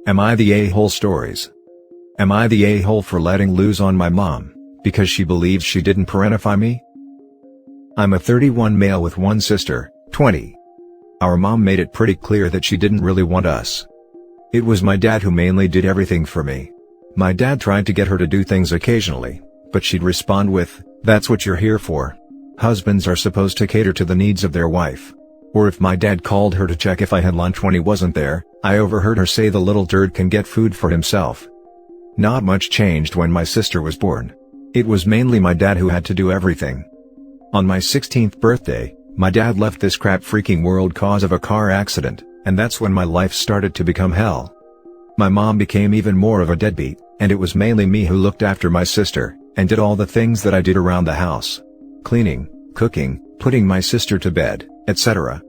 Am I the a-hole stories? Am I the a-hole for letting loose on my mom, because she believes she didn't parentify me? I'm a 31 male with one sister, 20. Our mom made it pretty clear that she didn't really want us. It was my dad who mainly did everything for me. My dad tried to get her to do things occasionally, but she'd respond with, "That's what you're here for. Husbands are supposed to cater to the needs of their wife." Or if my dad called her to check if I had lunch when he wasn't there, I overheard her say the little turd can get food for himself. Not much changed when my sister was born. It was mainly my dad who had to do everything. On my 16th birthday, my dad left this crap freaking world cause of a car accident, and that's when my life started to become hell. My mom became even more of a deadbeat, and it was mainly me who looked after my sister, and did all the things that I did around the house. Cleaning, cooking, putting my sister to bed, etc.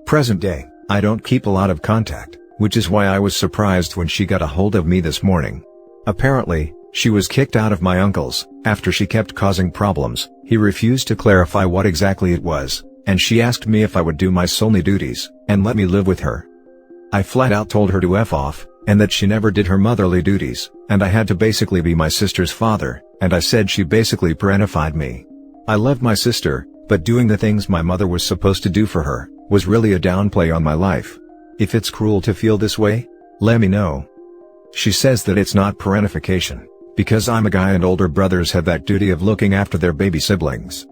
Present day, I don't keep a lot of contact, which is why I was surprised when she got a hold of me this morning. Apparently, she was kicked out of my uncle's, after she kept causing problems. He refused to clarify what exactly it was, and she asked me if I would do my solely duties, and let me live with her. I flat out told her to F off, and that she never did her motherly duties, and I had to basically be my sister's father, and I said she basically parentified me. I loved my sister, but doing the things my mother was supposed to do for her, was really a downplay on my life. If it's cruel to feel this way, let me know. She says that it's not parentification, because I'm a guy and older brothers have that duty of looking after their baby siblings.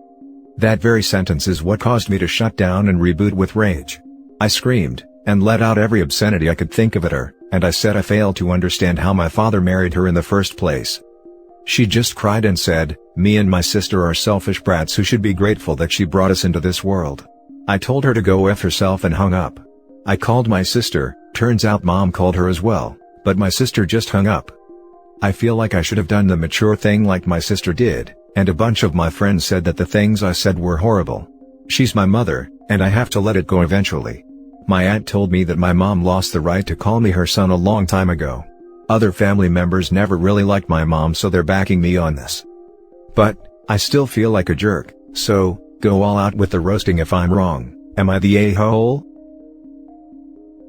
That very sentence is what caused me to shut down and reboot with rage. I screamed, and let out every obscenity I could think of at her, and I said I failed to understand how my father married her in the first place. She just cried and said, "Me and my sister are selfish brats who should be grateful that she brought us into this world." I told her to go F herself and hung up. I called my sister, turns out mom called her as well, but my sister just hung up. I feel like I should have done the mature thing like my sister did, and a bunch of my friends said that the things I said were horrible. She's my mother, and I have to let it go eventually. My aunt told me that my mom lost the right to call me her son a long time ago. Other family members never really liked my mom, so they're backing me on this. But, I still feel like a jerk, so, go all out with the roasting if I'm wrong. Am I the a-hole?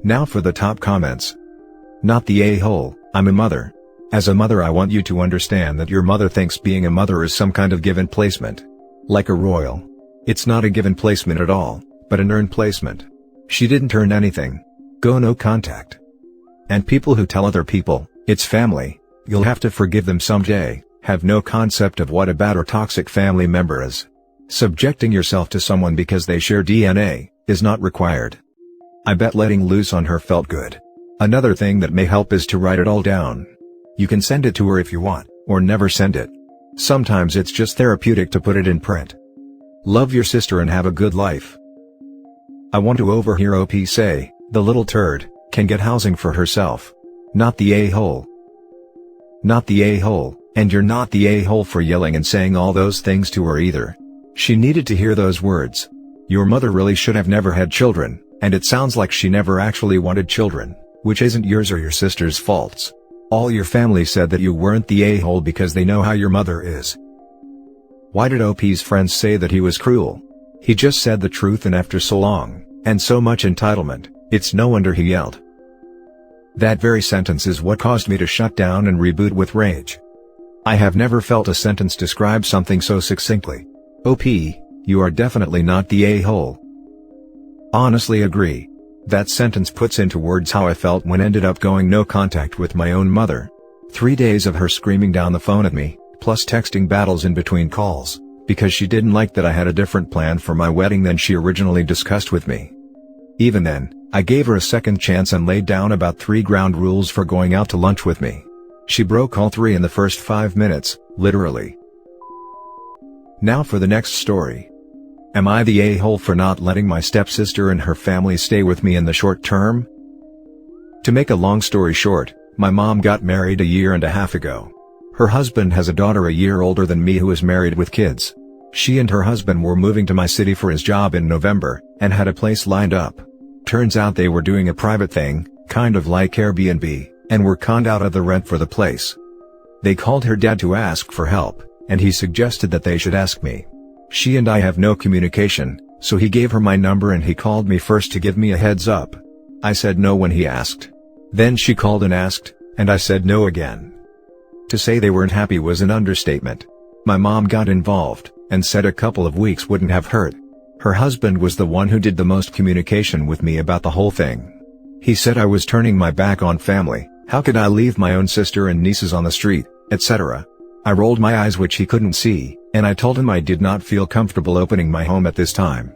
Now for the top comments. Not the a-hole, I'm a mother. As a mother, I want you to understand that your mother thinks being a mother is some kind of given placement. Like a royal. It's not a given placement at all, but an earned placement. She didn't earn anything. Go no contact. And people who tell other people, it's family, you'll have to forgive them someday, have no concept of what a bad or toxic family member is. Subjecting yourself to someone because they share DNA, is not required. I bet letting loose on her felt good. Another thing that may help is to write it all down. You can send it to her if you want, or never send it. Sometimes it's just therapeutic to put it in print. Love your sister and have a good life. I want to overhear OP say, "The little turd can get housing for herself." Not the a-hole. Not the a-hole, and you're not the a-hole for yelling and saying all those things to her either. She needed to hear those words. Your mother really should have never had children, and it sounds like she never actually wanted children, which isn't yours or your sister's faults. All your family said that you weren't the a-hole because they know how your mother is. Why did OP's friends say that he was cruel? He just said the truth, and after so long, and so much entitlement, it's no wonder he yelled. That very sentence is what caused me to shut down and reboot with rage. I have never felt a sentence describe something so succinctly. OP, you are definitely not the a-hole. Honestly agree. That sentence puts into words how I felt when ended up going no contact with my own mother. 3 days of her screaming down the phone at me, plus texting battles in between calls, because she didn't like that I had a different plan for my wedding than she originally discussed with me. Even then, I gave her a second chance and laid down about 3 ground rules for going out to lunch with me. She broke all 3 in the first 5 minutes, literally. Now for the next story. Am I the a-hole for not letting my stepsister and her family stay with me in the short term? To make a long story short, my mom got married a year and a half ago. Her husband has a daughter a year older than me who is married with kids. She and her husband were moving to my city for his job in November, and had a place lined up. Turns out they were doing a private thing, kind of like Airbnb, and were conned out of the rent for the place. They called her dad to ask for help, and he suggested that they should ask me. She and I have no communication, so he gave her my number and he called me first to give me a heads up. I said no when he asked. Then she called and asked, and I said no again. To say they weren't happy was an understatement. My mom got involved, and said a couple of weeks wouldn't have hurt. Her husband was the one who did the most communication with me about the whole thing. He said I was turning my back on family, how could I leave my own sister and nieces on the street, etc. I rolled my eyes, which he couldn't see, and I told him I did not feel comfortable opening my home at this time.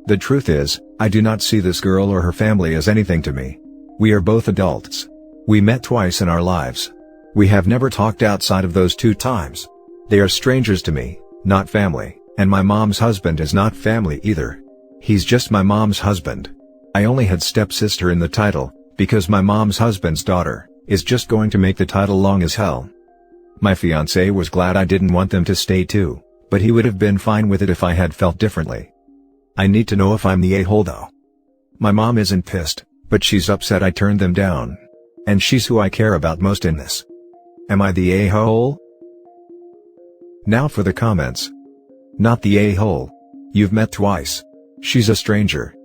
The truth is, I do not see this girl or her family as anything to me. We are both adults. We met twice in our lives. We have never talked outside of those 2 times. They are strangers to me, not family, and my mom's husband is not family either. He's just my mom's husband. I only had stepsister in the title, because my mom's husband's daughter is just going to make the title long as hell. My fiancé was glad I didn't want them to stay too, but he would have been fine with it if I had felt differently. I need to know if I'm the a-hole though. My mom isn't pissed, but she's upset I turned them down. And she's who I care about most in this. Am I the a-hole? Now for the comments. Not the a-hole. You've met twice. She's a stranger.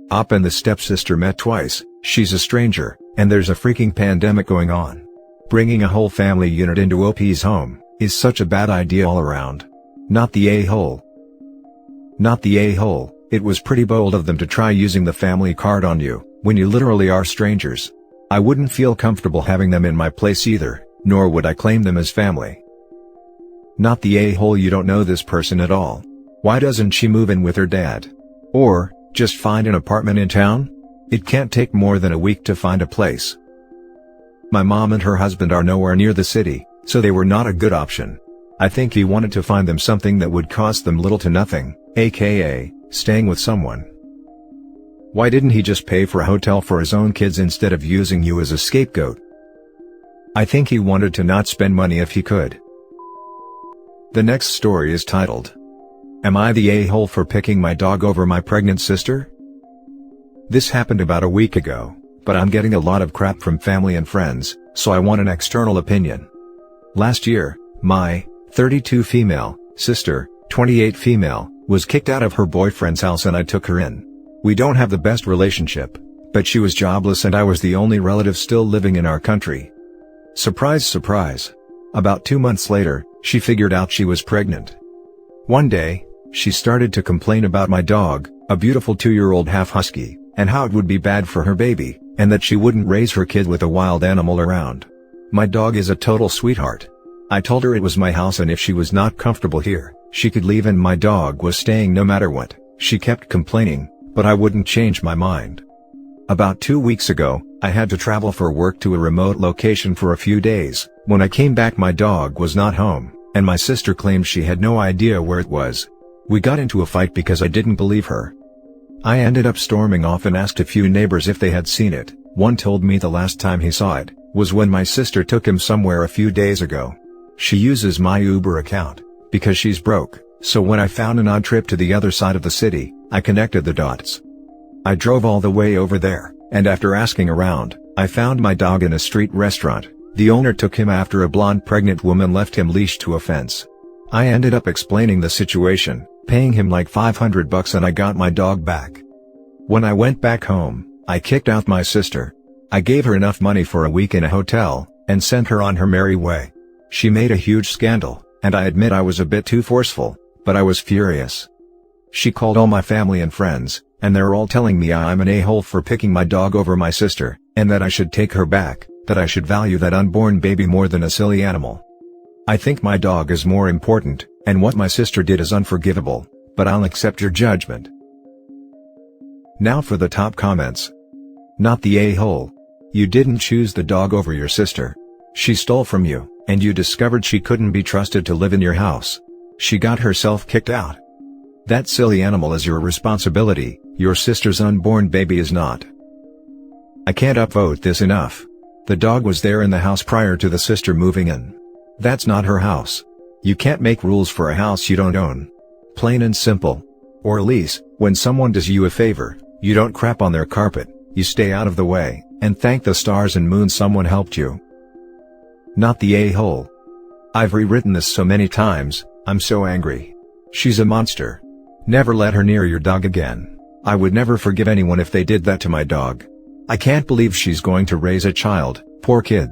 Op and the stepsister met twice, she's a stranger, and there's a freaking pandemic going on. Bringing a whole family unit into OP's home is such a bad idea all around. Not the a-hole. Not the a-hole, it was pretty bold of them to try using the family card on you, when you literally are strangers. I wouldn't feel comfortable having them in my place either, nor would I claim them as family. Not the a-hole, you don't know this person at all. Why doesn't she move in with her dad? Or, just find an apartment in town? It can't take more than a week to find a place. My mom and her husband are nowhere near the city, so they were not a good option. I think he wanted to find them something that would cost them little to nothing, aka, staying with someone. Why didn't he just pay for a hotel for his own kids instead of using you as a scapegoat? I think he wanted to not spend money if he could. The next story is titled, Am I the a-hole for picking my dog over my pregnant sister? This happened about a week ago, but I'm getting a lot of crap from family and friends, so I want an external opinion. Last year, my 32 female sister, 28 female, was kicked out of her boyfriend's house and I took her in. We don't have the best relationship, but she was jobless and I was the only relative still living in our country. Surprise, surprise. About 2 months later, she figured out she was pregnant. One day, she started to complain about my dog, a beautiful 2-year-old half husky, and how it would be bad for her baby, and that she wouldn't raise her kid with a wild animal around. My dog is a total sweetheart. I told her it was my house and if she was not comfortable here, she could leave and my dog was staying no matter what. She kept complaining, but I wouldn't change my mind. About 2 weeks ago, I had to travel for work to a remote location for a few days. When I came back my dog was not home, and my sister claimed she had no idea where it was. We got into a fight because I didn't believe her. I ended up storming off and asked a few neighbors if they had seen it. One told me the last time he saw it was when my sister took him somewhere a few days ago. She uses my Uber account because she's broke, so when I found an odd trip to the other side of the city, I connected the dots. I drove all the way over there, and after asking around, I found my dog in a street restaurant. The owner took him after a blonde pregnant woman left him leashed to a fence. I ended up explaining the situation, paying him like $500 and I got my dog back. When I went back home, I kicked out my sister. I gave her enough money for a week in a hotel, and sent her on her merry way. She made a huge scandal, and I admit I was a bit too forceful, but I was furious. She called all my family and friends, and they're all telling me I'm an a-hole for picking my dog over my sister, and that I should take her back, that I should value that unborn baby more than a silly animal. I think my dog is more important, and what my sister did is unforgivable, but I'll accept your judgment. Now for the top comments. Not the a-hole. You didn't choose the dog over your sister. She stole from you, and you discovered she couldn't be trusted to live in your house. She got herself kicked out. That silly animal is your responsibility, your sister's unborn baby is not. I can't upvote this enough. The dog was there in the house prior to the sister moving in. That's not her house. You can't make rules for a house you don't own. Plain and simple. Or at least, when someone does you a favor, you don't crap on their carpet, you stay out of the way, and thank the stars and moon someone helped you. Not the a-hole. I've rewritten this so many times, I'm so angry. She's a monster. Never let her near your dog again. I would never forgive anyone if they did that to my dog. I can't believe she's going to raise a child, poor kid.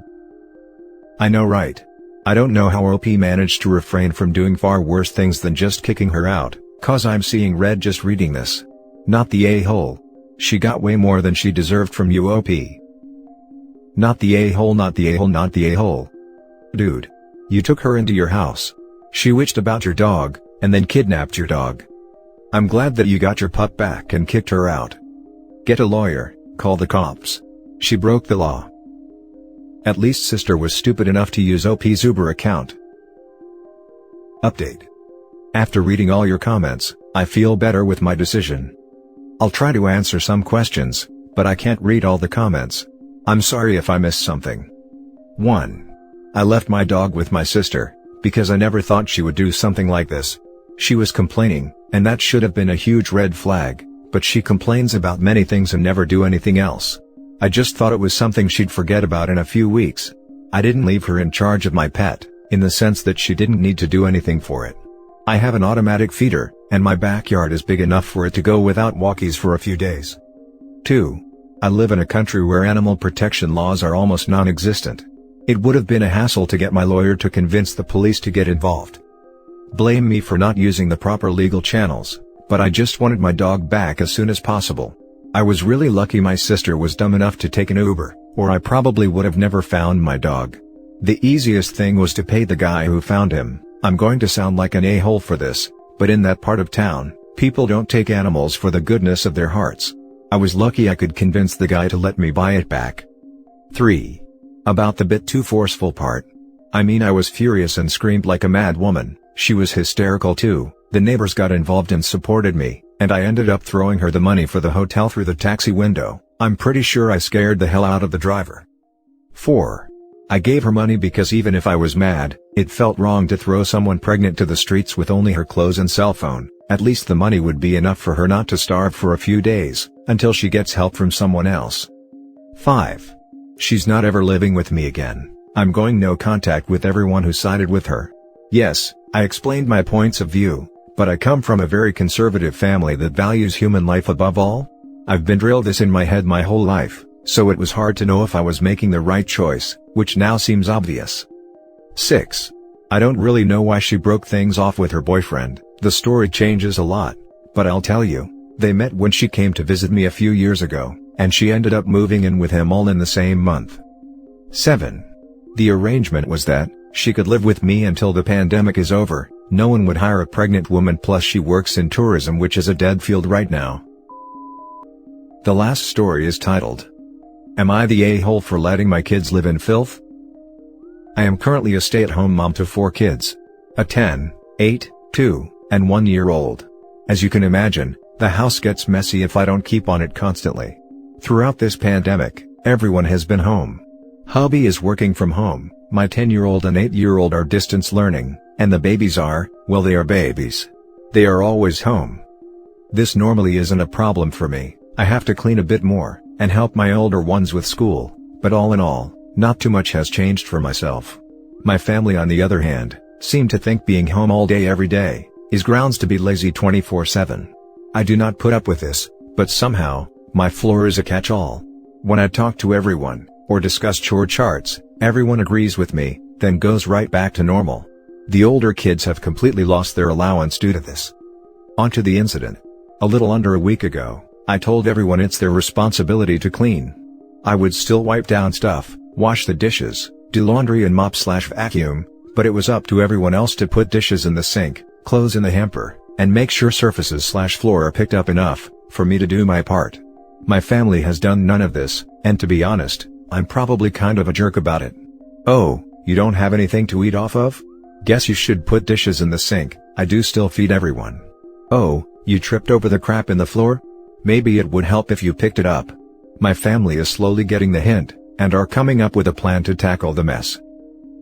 I know, right? I don't know how OP managed to refrain from doing far worse things than just kicking her out, cause I'm seeing red just reading this. Not the a-hole. She got way more than she deserved from you, OP. Not the a-hole, not the a-hole, not the a-hole. Dude. You took her into your house. She witched about your dog, and then kidnapped your dog. I'm glad that you got your pup back and kicked her out. Get a lawyer, call the cops. She broke the law. At least sister was stupid enough to use OP's Uber account. Update. After reading all your comments, I feel better with my decision. I'll try to answer some questions, but I can't read all the comments. I'm sorry if I missed something. 1. I left my dog with my sister, because I never thought she would do something like this. She was complaining, and that should have been a huge red flag, but she complains about many things and never do anything else. I just thought it was something she'd forget about in a few weeks. I didn't leave her in charge of my pet, in the sense that she didn't need to do anything for it. I have an automatic feeder, and my backyard is big enough for it to go without walkies for a few days. 2. I live in a country where animal protection laws are almost non-existent. It would have been a hassle to get my lawyer to convince the police to get involved. Blame me for not using the proper legal channels, but I just wanted my dog back as soon as possible. I was really lucky my sister was dumb enough to take an Uber, or I probably would have never found my dog. The easiest thing was to pay the guy who found him. I'm going to sound like an a-hole for this, but in that part of town, people don't take animals for the goodness of their hearts. I was lucky I could convince the guy to let me buy it back. 3. About the bit too forceful part. I mean, I was furious and screamed like a mad woman. She was hysterical too. The neighbors got involved and supported me, and I ended up throwing her the money for the hotel through the taxi window. I'm pretty sure I scared the hell out of the driver. 4. I gave her money because even if I was mad, it felt wrong to throw someone pregnant to the streets with only her clothes and cell phone. At least the money would be enough for her not to starve for a few days, until she gets help from someone else. 5. She's not ever living with me again. I'm going no contact with everyone who sided with her. Yes, I explained my points of view, but I come from a very conservative family that values human life above all. I've been drilled this in my head my whole life, so it was hard to know if I was making the right choice, which now seems obvious. 6. I don't really know why she broke things off with her boyfriend. The story changes a lot, but I'll tell you, they met when she came to visit me a few years ago, and she ended up moving in with him all in the same month. 7. The arrangement was that she could live with me until the pandemic is over. No one would hire a pregnant woman, plus she works in tourism, which is a dead field right now. The last story is titled, Am I the a-hole for letting my kids live in filth? I am currently a stay-at-home mom to 4 kids. A 10, 8, 2, and 1-year-old. As you can imagine, the house gets messy if I don't keep on it constantly. Throughout this pandemic, everyone has been home. Hubby is working from home, my 10-year-old and 8-year-old are distance learning, and the babies are, well, they are babies. They are always home. This normally isn't a problem for me. I have to clean a bit more, and help my older ones with school, but all in all, not too much has changed for myself. My family, on the other hand, seem to think being home all day every day is grounds to be lazy 24/7. I do not put up with this, but somehow, my floor is a catch-all. When I talk to everyone, or discuss chore charts, everyone agrees with me, then goes right back to normal. The older kids have completely lost their allowance due to this. On to the incident. A little under a week ago, I told everyone it's their responsibility to clean. I would still wipe down stuff, wash the dishes, do laundry and mop/vacuum, but it was up to everyone else to put dishes in the sink, clothes in the hamper, and make sure surfaces/floor are picked up enough for me to do my part. My family has done none of this, and to be honest, I'm probably kind of a jerk about it. Oh, you don't have anything to eat off of? Guess you should put dishes in the sink. I do still feed everyone. Oh, you tripped over the crap in the floor? Maybe it would help if you picked it up. My family is slowly getting the hint, and are coming up with a plan to tackle the mess.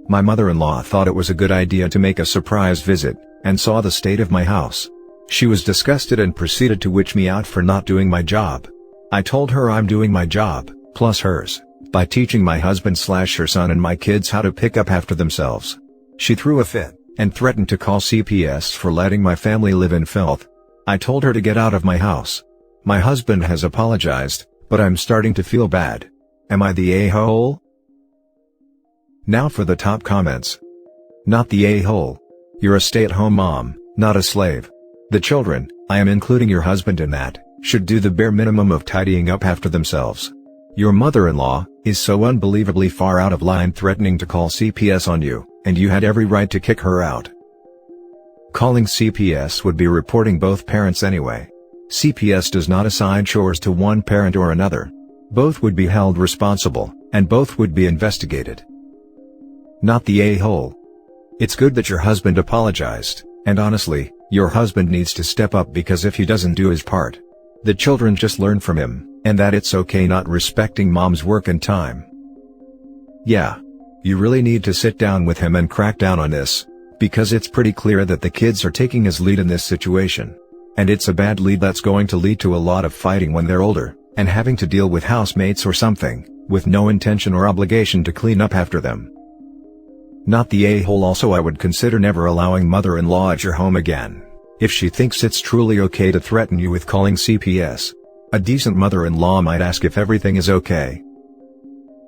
My mother-in-law thought it was a good idea to make a surprise visit, and saw the state of my house. She was disgusted and proceeded to witch me out for not doing my job. I told her I'm doing my job, plus hers, by teaching my husband/her son and my kids how to pick up after themselves. She threw a fit, and threatened to call CPS for letting my family live in filth. I told her to get out of my house. My husband has apologized, But I'm starting to feel bad. Am I the a-hole? Now for the top comments. Not the a-hole. You're a stay-at-home mom, not a slave. The children, I am including your husband in that, should do the bare minimum of tidying up after themselves. Your mother-in-law is so unbelievably far out of line, threatening to call CPS on you, and you had every right to kick her out. Calling CPS would be reporting both parents anyway. CPS does not assign chores to one parent or another. Both would be held responsible, and both would be investigated. Not the a-hole. It's good that your husband apologized, and honestly, your husband needs to step up, because if he doesn't do his part, the children just learn from him, and that it's okay not respecting mom's work and time. Yeah. You really need to sit down with him and crack down on this, because it's pretty clear that the kids are taking his lead in this situation. And it's a bad lead that's going to lead to a lot of fighting when they're older, and having to deal with housemates or something, with no intention or obligation to clean up after them. Not the a-hole. Also, I would consider never allowing mother-in-law at your home again, if she thinks it's truly okay to threaten you with calling CPS. A decent mother-in-law might ask if everything is okay.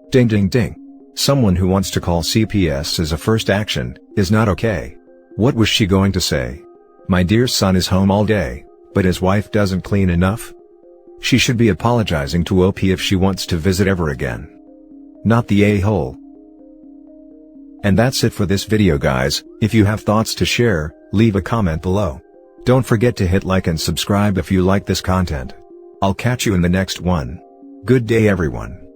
Ding ding ding. Someone who wants to call CPS as a first action is not okay. What was she going to say? My dear son is home all day, but his wife doesn't clean enough? She should be apologizing to OP if she wants to visit ever again. Not the a-hole. And that's it for this video, guys. If you have thoughts to share, leave a comment below. Don't forget to hit like and subscribe if you like this content. I'll catch you in the next one. Good day, everyone.